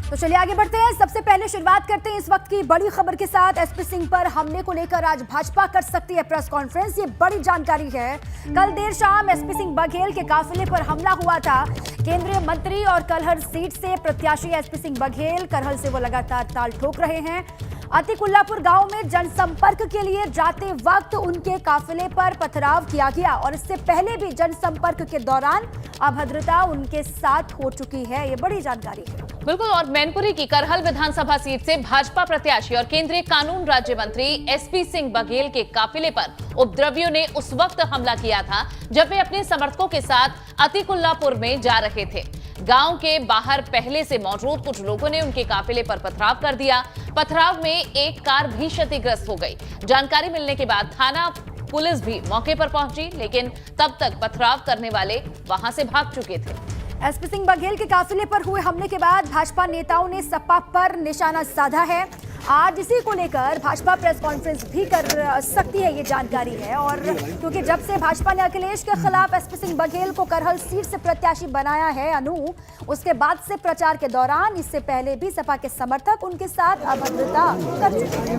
तो चलिए आगे बढ़ते हैं। सबसे पहले शुरुआत करते हैं इस वक्त की बड़ी खबर के साथ। एसपी सिंह पर हमले को लेकर आज भाजपा कर सकती है प्रेस कॉन्फ्रेंस, ये बड़ी जानकारी है। कल देर शाम एसपी सिंह बघेल के काफिले पर हमला हुआ था। केंद्रीय मंत्री और कलहर सीट से प्रत्याशी एसपी सिंह बघेल करहल से वो लगातार ताल ठोक रहे हैं। अतिकुल्लापुर गांव में जनसंपर्क के लिए जाते वक्त उनके काफिले पर पथराव किया गया और इससे पहले भी जनसंपर्क के दौरान अभद्रता उनके साथ हो चुकी है, ये बड़ी जानकारी है। बिल्कुल। और मैनपुरी की करहल विधानसभा सीट से भाजपा प्रत्याशी और केंद्रीय कानून राज्य मंत्री एसपी सिंह बघेल के काफिले पर उपद्रवियों ने उस वक्त हमला किया था जब वे अपने समर्थकों के साथ अतिकुल्लापुर में जा रहे थे। गांव के बाहर पहले से मौजूद कुछ लोगों ने उनके काफिले पर पथराव कर दिया। पथराव में एक कार भी क्षतिग्रस्त हो गई। जानकारी मिलने के बाद थाना पुलिस भी मौके पर पहुंची, लेकिन तब तक पथराव करने वाले वहां से भाग चुके थे। एसपी सिंह बघेल के काफिले पर हुए हमले के बाद भाजपा नेताओं ने सपा पर निशाना साधा है। आज इसी को लेकर भाजपा प्रेस कॉन्फ्रेंस भी कर सकती है, ये जानकारी है। और क्योंकि जब से भाजपा ने अखिलेश के खिलाफ एसपी सिंह बघेल को करहल सीट से प्रत्याशी बनाया है अनु, उसके बाद से प्रचार के दौरान इससे पहले भी सपा के समर्थक उनके साथ अभद्रता कर चुके हैं।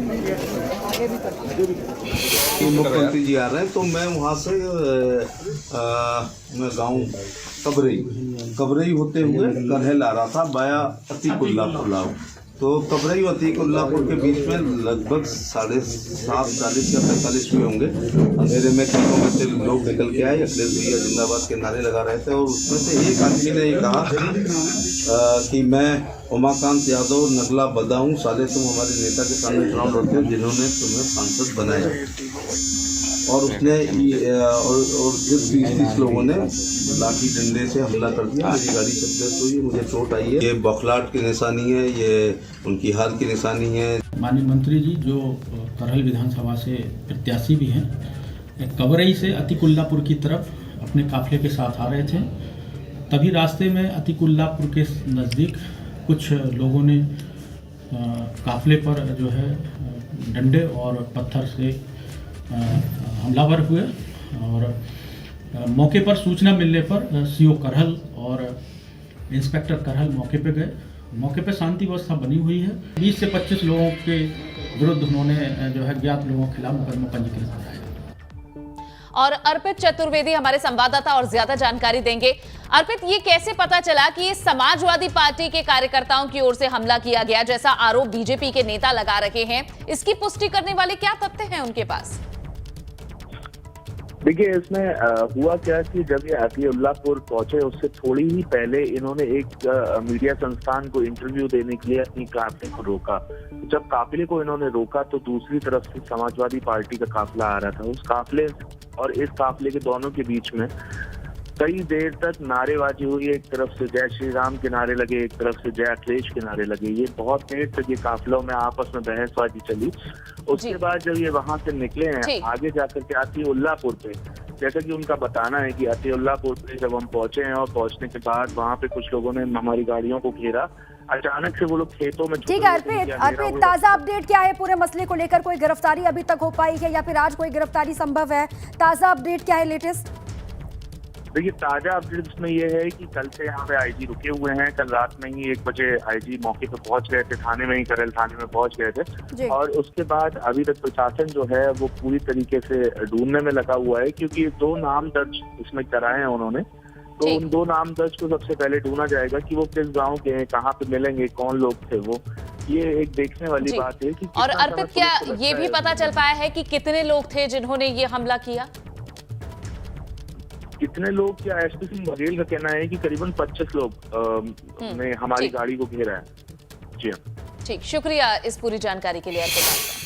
मुख्यमंत्री जी आ रहे हैं तो मैं वहाँ से गाँव कबरई होते हुए करहल आ रहा था बाया अतिकुल्लापुर। तो कबरई और अतिकुल्लापुर के बीच में लगभग 7:30 या 45 हुए होंगे। अंधेरे में खेतों में से लोग निकल के आए, अखिलेश भैया जिंदाबाद के नारे लगा रहे थे और उसमें से एक आदमी ने ये कहा कि मैं उमाकांत यादव नगला बदा हूँ, साले तुम हमारे नेता के सामने चुनाव लड़ते हो जिन्होंने तुम्हें सांसद बनाया। और उसने और 20-30 लोगों ने लाठी डंडे से हमला कर दिया। मेरी गाड़ी क्षतिग्रस्त हुई, मुझे चोट आई है। ये बौखलाहट की निशानी है, ये उनकी हार की निशानी है। माननीय मंत्री जी जो करहल विधानसभा से प्रत्याशी भी हैं, कबरई से अतिकुल्लापुर की तरफ अपने काफिले के साथ आ रहे थे। तभी रास्ते में अतिकुल्लापुर के नज़दीक कुछ लोगों ने काफिले पर जो है डंडे और पत्थर से हमलावर हुए और मौके पर सूचना मिलने पर सीओ करहल और इंस्पेक्टर करहल मौके पे गए। मौके पे शांति व्यवस्था बनी हुई है। 20 से 25 लोगों के विरुद्ध उन्होंने जो है ज्ञात लोगों के खिलाफ मुकदमा पंजीकृत कराया। और अर्पित चतुर्वेदी हमारे संवाददाता और ज्यादा जानकारी देंगे। अर्पित, ये कैसे पता चला कि ये समाजवादी पार्टी के कार्यकर्ताओं की ओर से हमला किया गया, जैसा आरोप बीजेपी के नेता लगा रहे हैं? इसकी पुष्टि करने वाले क्या तथ्य हैं उनके पास? देखिए, इसमें हुआ क्या कि जब ये अतिउल्लापुर पहुंचे उससे थोड़ी ही पहले इन्होंने एक मीडिया संस्थान को इंटरव्यू देने के लिए अपनी काफिले को रोका। जब काफिले को इन्होंने रोका तो दूसरी तरफ से समाजवादी पार्टी का काफिला आ रहा था। उस काफिले और इस काफिले के दोनों के बीच में कई देर तक नारेबाजी हुई। एक तरफ से जय श्री राम के नारे लगे, एक तरफ से जय अखिलेश के नारे लगे। ये बहुत देर तक ये काफिलों में आपस में बहसबाजी चली। उसके बाद जब ये वहां से निकले हैं आगे जाकर के अतिउल्लापुर पे, जैसा कि उनका बताना है कि अतिउल्लापुर पे जब हम पहुंचे हैं और पहुंचने के बाद वहां पे कुछ लोगों ने हमारी गाड़ियों को घेरा। अचानक से वो लोग खेतों में। ठीक है अर्पित, ताजा अपडेट क्या है पूरे मसले को लेकर? कोई गिरफ्तारी अभी तक हो पाई है या फिर आज कोई गिरफ्तारी संभव है? ताजा अपडेट क्या है लेटेस्ट? देखिए, ताजा अपडेट इसमें ये है कि कल से यहाँ पे आईजी रुके हुए हैं। कल रात में ही 1 बजे आईजी मौके पे पहुंच गए थे, थाने में ही करहल थाने में पहुंच गए थे। और उसके बाद अभी तक प्रशासन जो है वो पूरी तरीके से ढूंढने में लगा हुआ है, क्योंकि 2 नाम दर्ज इसमें कराए हैं उन्होंने। तो उन 2 नाम दर्ज को सबसे पहले ढूंढा जाएगा कि वो किस गाँव के हैं, कहाँ पे मिलेंगे, कौन लोग थे वो। ये एक देखने वाली बात है कि। और अर्पित, क्या ये भी पता चल पाया है कि कितने लोग थे जिन्होंने ये हमला किया? कितने लोग, क्या एसपी सिंह बघेल का कहना है कि करीबन 25 लोग ने हमारी गाड़ी को घेरा है। जी हाँ, ठीक, शुक्रिया इस पूरी जानकारी के लिए अर्पित।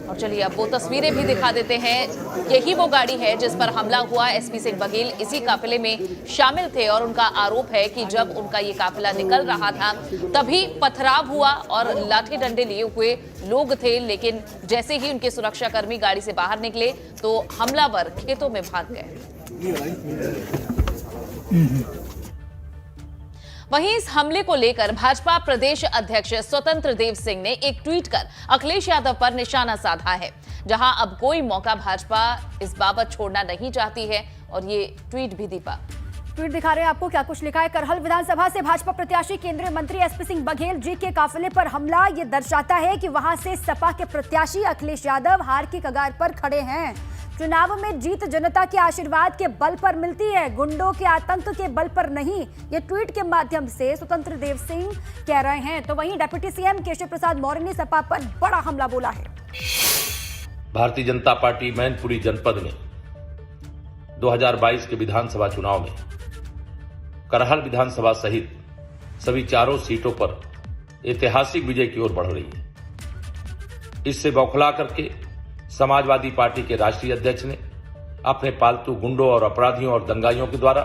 और चलिए अब वो तस्वीरें भी दिखा देते हैं। यही वो गाड़ी है जिस पर हमला हुआ। एसपी सिंह बघेल इसी काफिले में शामिल थे और उनका आरोप है कि जब उनका ये काफिला निकल रहा था तभी पथराव हुआ और लाठी डंडे लिए हुए लोग थे, लेकिन जैसे ही उनके सुरक्षाकर्मी गाड़ी से बाहर निकले तो हमलावर खेतों में भाग गए। वहीं इस हमले को लेकर भाजपा प्रदेश अध्यक्ष स्वतंत्र देव सिंह ने एक ट्वीट कर अखिलेश यादव पर निशाना साधा है, जहां अब कोई मौका भाजपा इस बाबत छोड़ना नहीं चाहती है। और ये ट्वीट भी दीपा ट्वीट दिखा रहे हैं आपको, क्या कुछ लिखा है। करहल विधानसभा से भाजपा प्रत्याशी केंद्रीय मंत्री एसपी सिंह बघेल जी के काफिले पर हमला। ये दर्शाता है कि वहां से सपा के प्रत्याशी अखिलेश यादव हार की कगार पर खड़े हैं। चुनाव में जीत जनता के आशीर्वाद के बल पर मिलती है, गुंडों के आतंक के बल पर नहीं। ये ट्वीट के माध्यम से स्वतंत्र देव सिंह कह रहे हैं। तो वहीं डिप्टी सीएम केशव प्रसाद मौर्य ने सपा पर बड़ा हमला बोला है। भारतीय जनता पार्टी मैनपुरी जनपद में 2022 के विधानसभा चुनाव में करहल विधानसभा सहित सभी चारों सीटों पर ऐतिहासिक विजय की ओर बढ़ रही है। इससे बौखला करके समाजवादी पार्टी के राष्ट्रीय अध्यक्ष ने अपने पालतू गुंडों और अपराधियों और दंगाइयों के द्वारा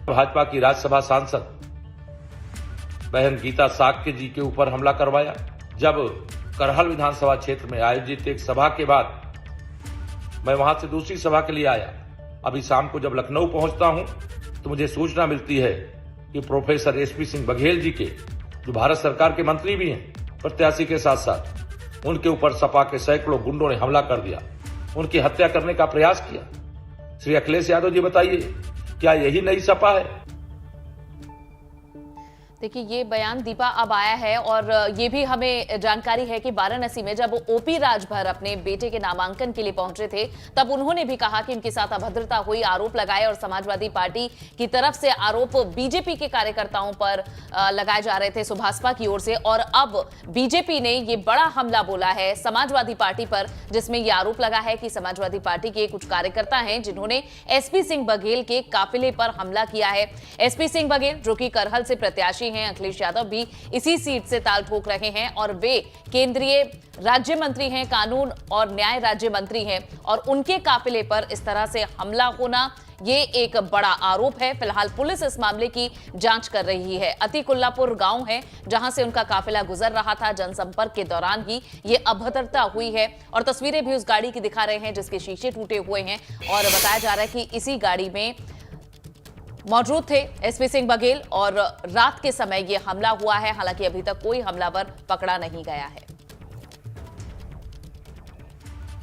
भाजपा की राज्यसभा सांसद बहन गीता साक्य जी के ऊपर हमला करवाया। जब करहल विधानसभा क्षेत्र में आयोजित एक सभा के बाद मैं वहां से दूसरी सभा के लिए आया। अभी शाम को जब लखनऊ पहुंचता हूं तो मुझे सूचना मिलती है कि प्रोफेसर एसपी सिंह बघेल जी के, जो भारत सरकार के मंत्री भी हैं, प्रत्याशी के साथ साथ, उनके ऊपर सपा के सैकड़ों गुंडों ने हमला कर दिया, उनकी हत्या करने का प्रयास किया। श्री अखिलेश यादव जी बताइए, क्या यही नई सपा है? देखिए, ये बयान दीपा अब आया है और ये भी हमें जानकारी है कि वाराणसी में जब ओपी राजभर अपने बेटे के नामांकन के लिए पहुंचे थे, तब उन्होंने भी कहा कि इनके साथ अभद्रता हुई, आरोप लगाए और समाजवादी पार्टी की तरफ से आरोप बीजेपी के कार्यकर्ताओं पर लगाए जा रहे थे, सुभाषपा की ओर से। और अब बीजेपी ने ये बड़ा हमला बोला है समाजवादी पार्टी पर, जिसमें यह आरोप लगा है कि समाजवादी पार्टी के कुछ कार्यकर्ता हैं जिन्होंने एसपी सिंह बघेल के काफिले पर हमला किया है। एसपी सिंह बघेल, जो कि करहल से प्रत्याशी हैं, अखिलेश यादव भी इसी सीट से ताल ठोक रहे हैं और वे केंद्रीय राज्य मंत्री हैं, कानून और न्याय राज्य मंत्री हैं, और उनके काफिले पर इस तरह से हमला होना ये एक बड़ा आरोप है। फिलहाल पुलिस इस मामले की जांच कर रही है। अतिकुल्लापुर गांव है जहां से उनका काफिला गुजर रहा था। जनसंपर्क के दौरान ही ये अभद्रता हुई है और तस्वीरें भी उस गाड़ी की दिखा रहे हैं जिसके शीशे टूटे हुए हैं और बताया जा रहा है कि इसी गाड़ी में मौजूद थे एसपी सिंह बघेल और रात के समय यह हमला हुआ है। हालांकि अभी तक कोई हमलावर पकड़ा नहीं गया है।